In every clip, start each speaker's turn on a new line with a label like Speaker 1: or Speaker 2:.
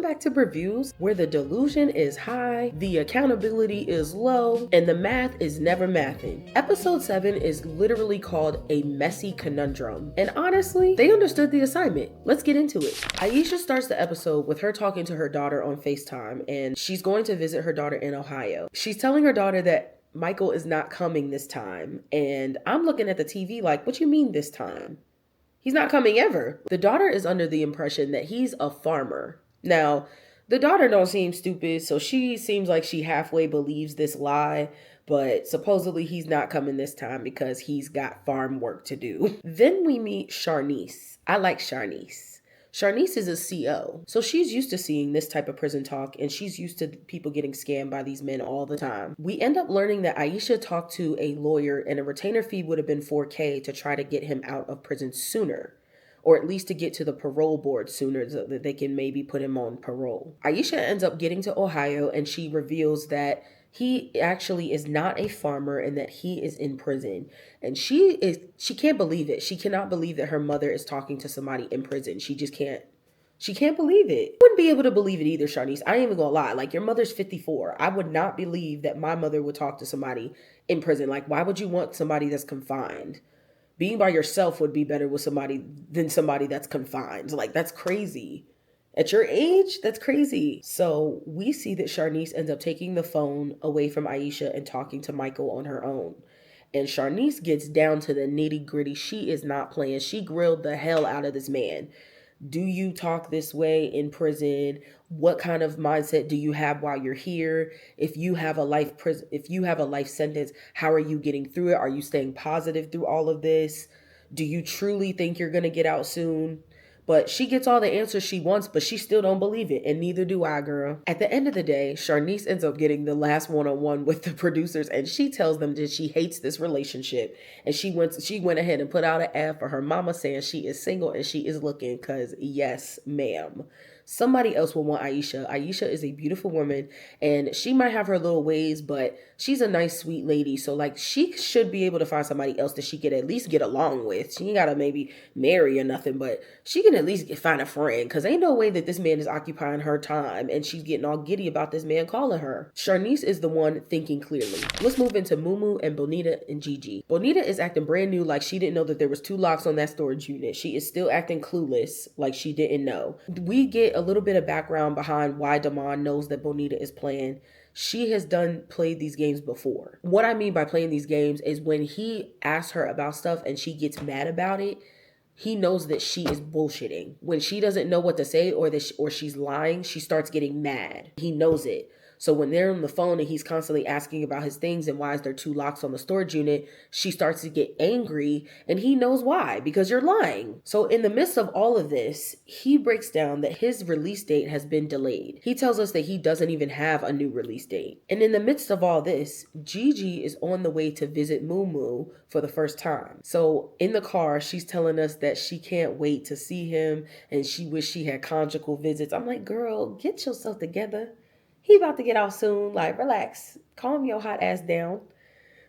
Speaker 1: Welcome back to Briviews, where the delusion is high, the accountability is low, and the math is never mathing. Episode 7 is literally called A Messy Conundrum. And honestly, they understood the assignment. Let's get into it. Aisha starts the episode with her talking to her daughter on FaceTime, and she's going to visit her daughter in Ohio. She's telling her daughter that Michael is not coming this time, and I'm looking at the TV like, what you mean this time? He's not coming ever. The daughter is under the impression that he's a farmer. Now, the daughter don't seem stupid, so she seems like she halfway believes this lie, but supposedly he's not coming this time because he's got farm work to do. Then we meet Sharnice. I like Sharnice. Sharnice is a CO, so she's used to seeing this type of prison talk, and she's used to people getting scammed by these men all the time. We end up learning that Aisha talked to a lawyer, and a retainer fee would have been $4,000 to try to get him out of prison sooner, or at least to get to the parole board sooner so that they can maybe put him on parole. Aisha ends up getting to Ohio, and she reveals that he actually is not a farmer and that he is in prison. And she can't believe it. She cannot believe that her mother is talking to somebody in prison. She just can't. She can't believe it. I wouldn't be able to believe it either, Sharnice. I ain't even gonna lie. Like, your mother's 54. I would not believe that my mother would talk to somebody in prison. Like, why would you want somebody that's confined? Being by yourself would be better with somebody than somebody that's confined. Like, that's crazy. At your age, that's crazy. So we see that Sharnice ends up taking the phone away from Aisha and talking to Michael on her own. And Sharnice gets down to the nitty gritty. She is not playing. She grilled the hell out of this man. Do you talk this way in prison? What kind of mindset do you have while you're here? If you have a life sentence, how are you getting through it? Are you staying positive through all of this? Do you truly think you're going to get out soon? But she gets all the answers she wants, but she still don't believe it, and neither do I, girl. At the end of the day, Sharnice ends up getting the last one-on-one with the producers, and she tells them that she hates this relationship. And she went ahead and put out an ad for her mama saying she is single and she is looking, because yes, ma'am. Somebody else will want Aisha. Aisha is a beautiful woman, and she might have her little ways, but she's a nice, sweet lady. So, like, she should be able to find somebody else that she could at least get along with. She ain't got to maybe marry or nothing, but she can at least find a friend, because ain't no way that this man is occupying her time, and she's getting all giddy about this man calling her. Sharnice is the one thinking clearly. Let's move into Mumu and Bonita and Gigi. Bonita is acting brand new, like she didn't know that there was 2 locks on that storage unit. She is still acting clueless, like she didn't know. We get a little bit of background behind why Damon knows that Bonita is playing. She has played these games before. What I mean by playing these games is when he asks her about stuff and she gets mad about it, he knows that she is bullshitting. When she doesn't know what to say or she's lying, she starts getting mad. He knows it. So when they're on the phone and he's constantly asking about his things and why is there 2 locks on the storage unit, she starts to get angry, and he knows why, because you're lying. So in the midst of all of this, he breaks down that his release date has been delayed. He tells us that he doesn't even have a new release date. And in the midst of all this, Gigi is on the way to visit Mumu for the first time. So in the car, she's telling us that she can't wait to see him and she wish she had conjugal visits. I'm like, girl, get yourself together. He about to get out soon. Like, relax. Calm your hot ass down.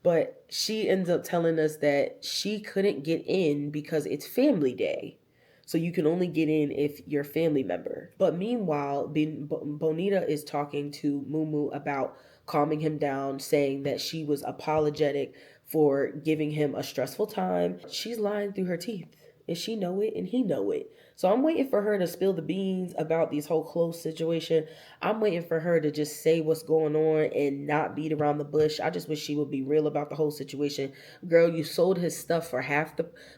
Speaker 1: But she ends up telling us that she couldn't get in because it's family day. So you can only get in if you're a family member. But meanwhile, Bonita is talking to Mumu about calming him down, saying that she was apologetic for giving him a stressful time. She's lying through her teeth. And she know it and he know it. So I'm waiting for her to spill the beans about this whole close situation. I'm waiting for her to just say what's going on and not beat around the bush. I just wish she would be real about the whole situation. Girl, you sold his stuff for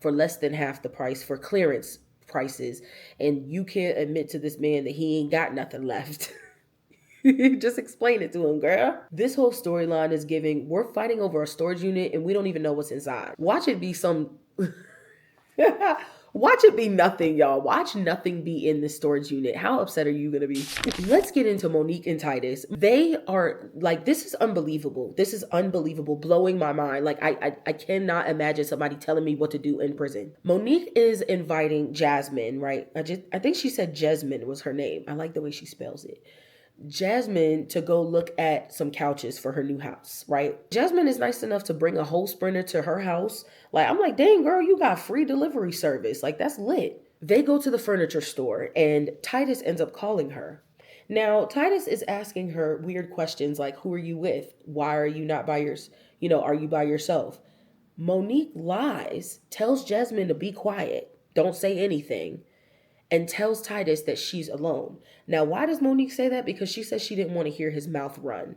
Speaker 1: less than half the price, for clearance prices, and you can't admit to this man that he ain't got nothing left. Just explain it to him, girl. This whole storyline is giving, we're fighting over a storage unit and we don't even know what's inside. Watch it be some... Watch it be nothing, y'all. Watch nothing be in the storage unit. How upset are you going to be? Let's get into Monique and Titus. They are like, this is unbelievable. This is unbelievable. Blowing my mind. Like, I cannot imagine somebody telling me what to do in prison. Monique is inviting Jasmine, right? I think she said Jasmine was her name. I like the way she spells it. Jasmine to go look at some couches for her new house, right? Jasmine is nice enough to bring a whole sprinter to her house. Like, I'm like, dang, girl, you got free delivery service. Like, that's lit. They go to the furniture store and Titus ends up calling her. Now, Titus is asking her weird questions like, who are you with? Why are you not by are you by yourself? Monique lies, tells Jasmine to be quiet, don't say anything, and tells Titus that she's alone. Now, why does Monique say that? Because she says she didn't want to hear his mouth run.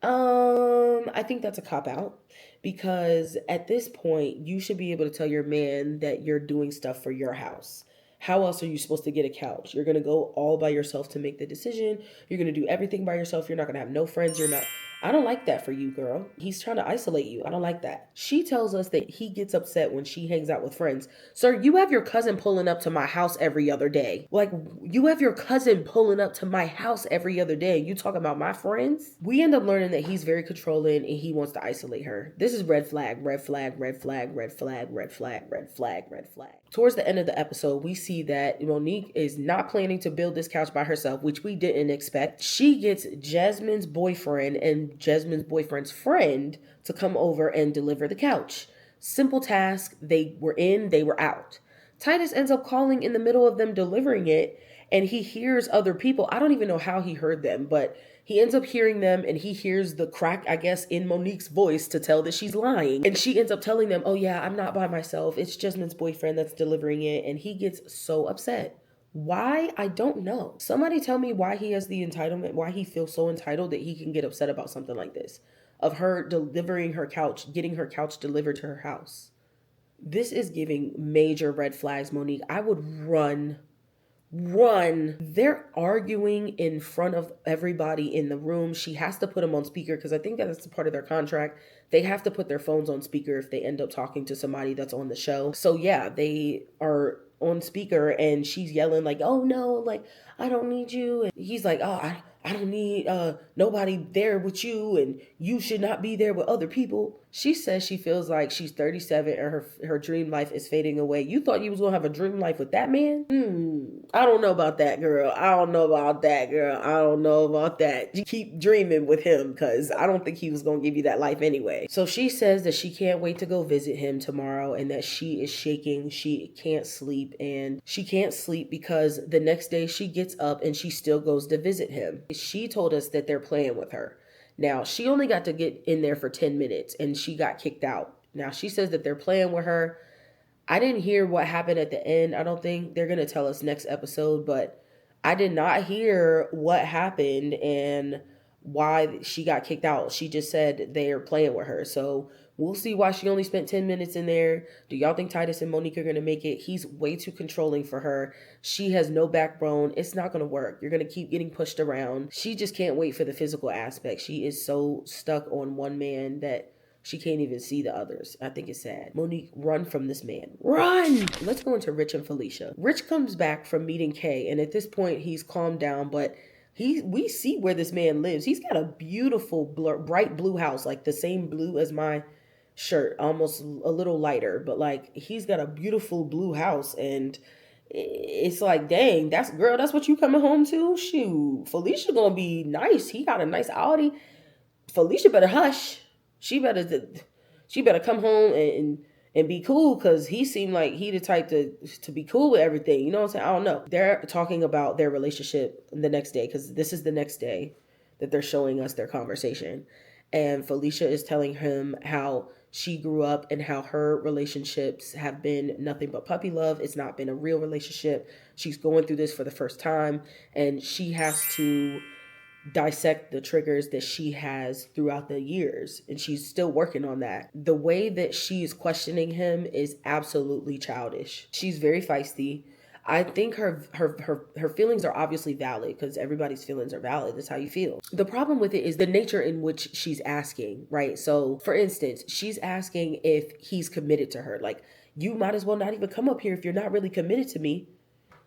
Speaker 1: I think that's a cop out because at this point, you should be able to tell your man that you're doing stuff for your house. How else are you supposed to get a couch? You're going to go all by yourself to make the decision. You're going to do everything by yourself. You're not going to have no friends. You're not. I don't like that for you, girl. He's trying to isolate you. I don't like that. She tells us that he gets upset when she hangs out with friends. Sir, you have your cousin pulling up to my house every other day. Like, you have your cousin pulling up to my house every other day. You talk about my friends? We end up learning that he's very controlling and he wants to isolate her. This is red flag, red flag, red flag, red flag, red flag, red flag, red flag. Towards the end of the episode, we see that Monique is not planning to build this couch by herself, which we didn't expect. She gets Jasmine's boyfriend and Jasmine's boyfriend's friend to come over and deliver the couch. Simple task. They were in, they were out. Titus ends up calling in the middle of them delivering it, and he hears other people. I don't even know how he heard them, but he ends up hearing them, and he hears the crack, I guess, in Monique's voice to tell that she's lying. And she ends up telling them, oh yeah, I'm not by myself. It's Jasmine's boyfriend that's delivering it. And he gets so upset. Why? I don't know. Somebody tell me why he has the entitlement, why he feels so entitled that he can get upset about something like this. Of her delivering her couch, getting her couch delivered to her house. This is giving major red flags, Monique. I would run. They're arguing in front of everybody in the room. She has to put them on speaker because I think that's part of their contract. They have to put their phones on speaker if they end up talking to somebody that's on the show. So yeah, they are on speaker and she's yelling like, oh no, like, I don't need you. And he's like, oh, I don't need nobody there with you, and you should not be there with other people. She says she feels like she's 37 and her dream life is fading away. You thought you was going to have a dream life with that man? I don't know about that, girl. I don't know about that. You keep dreaming with him because I don't think he was going to give you that life anyway. So she says that she can't wait to go visit him tomorrow and that she is shaking. She can't sleep, and she can't sleep because the next day she gets up and she still goes to visit him. She told us that they're playing with her. Now, she only got to get in there for 10 minutes and she got kicked out. Now, she says that they're playing with her. I didn't hear what happened at the end. I don't think they're going to tell us next episode, but I did not hear what happened and why she got kicked out. She just said they are playing with her. So we'll see why she only spent 10 minutes in there. Do y'all think Titus and Monique are going to make it? He's way too controlling for her. She has no backbone. It's not going to work. You're going to keep getting pushed around. She just can't wait for the physical aspect. She is so stuck on one man that she can't even see the others. I think it's sad. Monique, run from this man. Run! Let's go into Rich and Felicia. Rich comes back from meeting Kay, and at this point, he's calmed down, but we see where this man lives. He's got a beautiful, bright blue house, like the same blue as my shirt, almost a little lighter, but like he's got a beautiful blue house, and it's like, dang, that's what you coming home to? Shoot, Felicia gonna be nice. He got a nice Audi. Felicia better hush. She better come home and be cool, because he seemed like he the type to be cool with everything. You know what I'm saying? I don't know. They're talking about their relationship the next day, because this is the next day that they're showing us their conversation. And Felicia is telling him how she grew up and how her relationships have been nothing but puppy love. It's not been a real relationship. She's going through this for the first time, and she has to dissect the triggers that she has throughout the years, and she's still working on that. The way that she's questioning him is absolutely childish. She's very feisty. I think her feelings are obviously valid, because everybody's feelings are valid. That's how you feel. The problem with it is the nature in which she's asking, right? So for instance, she's asking if he's committed to her. Like, you might as well not even come up here if you're not really committed to me.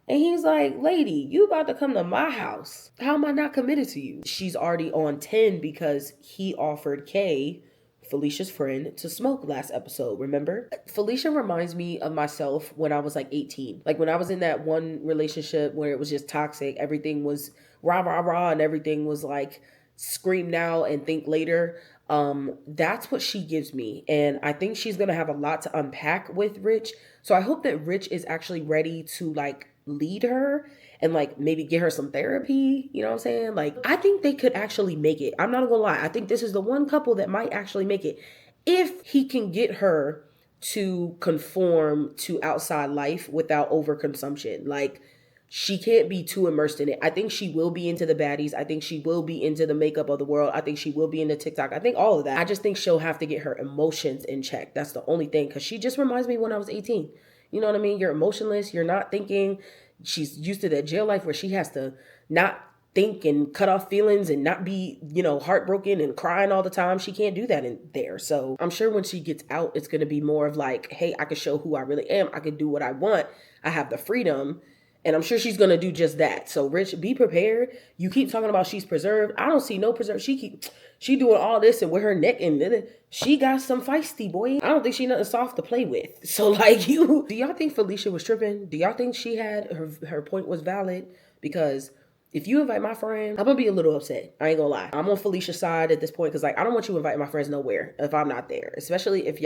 Speaker 1: And he's like, lady, you about to come to my house. How am I not committed to you? She's already on 10 because he offered Kay, Felicia's friend, to smoke last episode, remember? Felicia reminds me of myself when I was like 18. Like when I was in that one relationship where it was just toxic. Everything was rah, rah, rah, and everything was like scream now and think later. That's what she gives me. And I think she's going to have a lot to unpack with Rich. So I hope that Rich is actually ready to like lead her and like maybe get her some therapy. You know what I'm saying? Like, I think they could actually make it. I'm not gonna lie. I think this is the one couple that might actually make it if he can get her to conform to outside life without overconsumption. Like, she can't be too immersed in it. I think she will be into the baddies. I think she will be into the makeup of the world. I think she will be into TikTok. I think all of that. I just think she'll have to get her emotions in check. That's the only thing. Because she just reminds me when I was 18. You know what I mean? You're emotionless. You're not thinking. She's used to that jail life where she has to not think and cut off feelings and not be, heartbroken and crying all the time. She can't do that in there. So I'm sure when she gets out, it's going to be more of like, hey, I can show who I really am. I can do what I want. I have the freedom. And I'm sure she's going to do just that. So, Rich, be prepared. You keep talking about she's preserved. I don't see no preserve. She doing all this and with her neck and she got some feisty, boy. I don't think she nothing soft to play with. So, like, do y'all think Felicia was tripping? Do y'all think she had her point was valid? Because if you invite my friend, I'm going to be a little upset. I ain't going to lie. I'm on Felicia's side at this point because, like, I don't want you inviting my friends nowhere if I'm not there. Especially if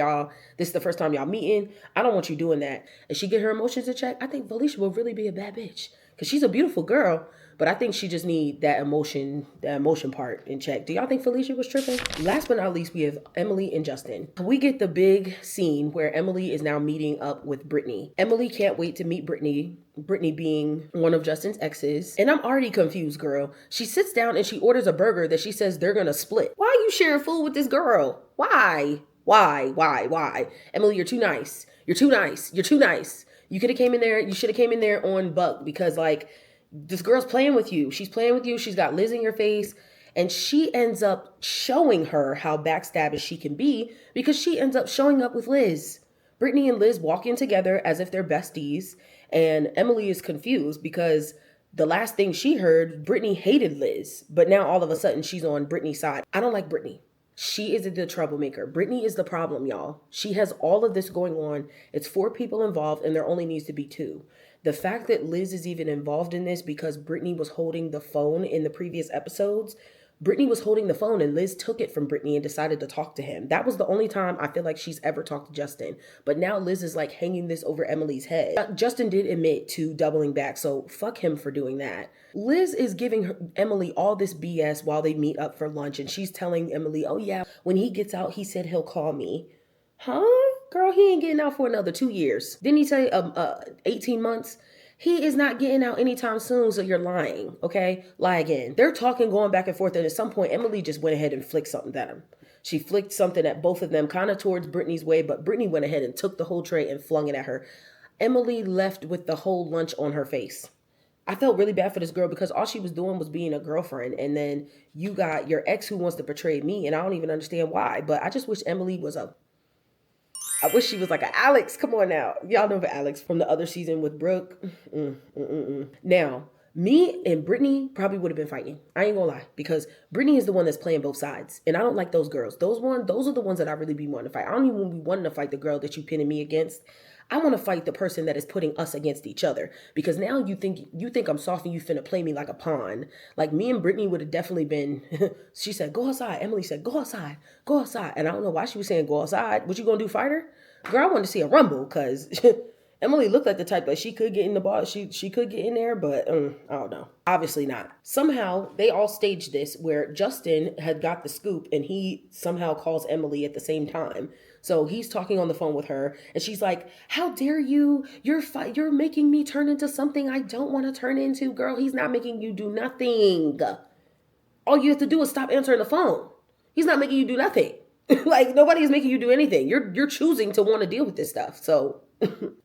Speaker 1: this is the first time y'all meeting. I don't want you doing that. And she get her emotions in check, I think Felicia will really be a bad bitch. Because she's a beautiful girl, but I think she just need that emotion part in check. Do y'all think Felicia was tripping? Last but not least, we have Emily and Justin. We get the big scene where Emily is now meeting up with Brittany. Emily can't wait to meet Brittany being one of Justin's exes. And I'm already confused, girl. She sits down and she orders a burger that she says they're gonna split. Why are you sharing food with this girl? Why? Emily, you're too nice. You're too nice. You could have came in there. You should have came in there on Buck because, like, this girl's playing with you. She's playing with you. She's got Liz in your face. And she ends up showing her how backstabbish she can be because she ends up showing up with Liz. Brittany and Liz walk in together as if they're besties. And Emily is confused because the last thing she heard, Brittany hated Liz. But now all of a sudden she's on Brittany's side. I don't like Brittany. She is the troublemaker. Brittany is the problem, y'all. She has all of this going on. It's 4 people involved and there only needs to be 2. The fact that Liz is even involved in this because Brittany was holding the phone in the previous episodes. Brittany was holding the phone and Liz took it from Brittany and decided to talk to him. That was the only time I feel like she's ever talked to Justin. But now Liz is like hanging this over Emily's head. Justin did admit to doubling back, so fuck him for doing that. Liz is giving Emily all this BS while they meet up for lunch and she's telling Emily, oh yeah, when he gets out, he said he'll call me. Huh? Girl, he ain't getting out for another 2 years. Didn't he say 18 months? He is not getting out anytime soon, so you're lying, okay? Lie again. They're talking, going back and forth, and at some point, Emily just went ahead and flicked something at him. She flicked something at both of them, kind of towards Brittany's way, but Brittany went ahead and took the whole tray and flung it at her. Emily left with the whole lunch on her face. I felt really bad for this girl because all she was doing was being a girlfriend, and then you got your ex who wants to portray me, and I don't even understand why, but I just wish Emily was I wish she was like an Alex. Come on now. Y'all know the Alex from the other season with Brooke. Now, me and Brittany probably would have been fighting. I ain't gonna lie. Because Brittany is the one that's playing both sides. And I don't like those girls. Those are the ones that I really be wanting to fight. I don't even be wanting to fight the girl that you pinning me against. I want to fight the person that is putting us against each other. Because now you think I'm soft and you finna play me like a pawn. Like me and Brittany would have definitely been, she said, go outside. Emily said, go outside. Go outside. And I don't know why she was saying go outside. What you gonna do, fight her? Girl, I wanted to see a rumble because Emily looked like the type that she could get in the ball. She could get in there, but I don't know. Obviously not. Somehow they all staged this where Justin had got the scoop and he somehow calls Emily at the same time. So he's talking on the phone with her and she's like, how dare you? You're making me turn into something I don't want to turn into. Girl, he's not making you do nothing. All you have to do is stop answering the phone. He's not making you do nothing. Like nobody is making you do anything. You're choosing to want to deal with this stuff. So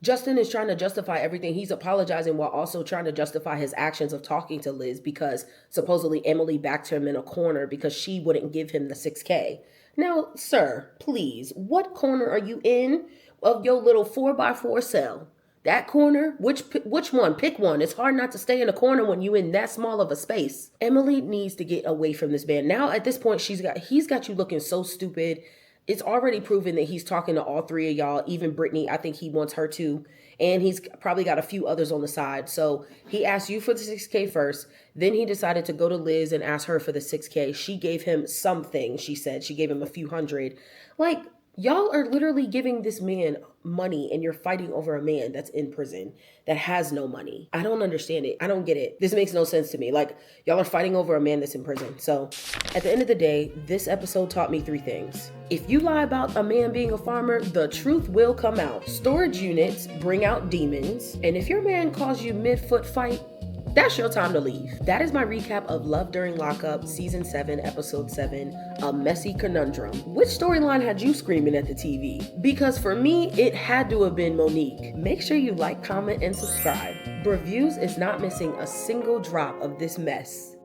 Speaker 1: Justin is trying to justify everything. He's apologizing while also trying to justify his actions of talking to Liz because supposedly Emily backed him in a corner because she wouldn't give him the $6,000. Now, sir, please, what corner are you in of your little 4x4 cell? That corner? Which one? Pick one. It's hard not to stay in a corner when you're in that small of a space. Emily needs to get away from this man. Now, at this point, he's got you looking so stupid. It's already proven that he's talking to all 3 of y'all, even Brittany. I think he wants her too. And he's probably got a few others on the side. So he asked you for the $6,000 first. Then he decided to go to Liz and ask her for the $6,000. She gave him something, she said. She gave him a few hundred. Like, Y'all are literally giving this man money and you're fighting over a man that's in prison that has no money. I don't understand it. I don't get it. This makes no sense to me. Like, y'all are fighting over a man that's in prison. So at the end of the day, this episode taught me 3 things. If you lie about a man being a farmer, the truth will come out. Storage units bring out demons. And if your man calls you mid-foot fight, that's your time to leave. That is my recap of Love During Lockup, Season 7, Episode 7, A Messy Conundrum. Which storyline had you screaming at the TV? Because for me, it had to have been Monique. Make sure you like, comment, and subscribe. Briviews is not missing a single drop of this mess.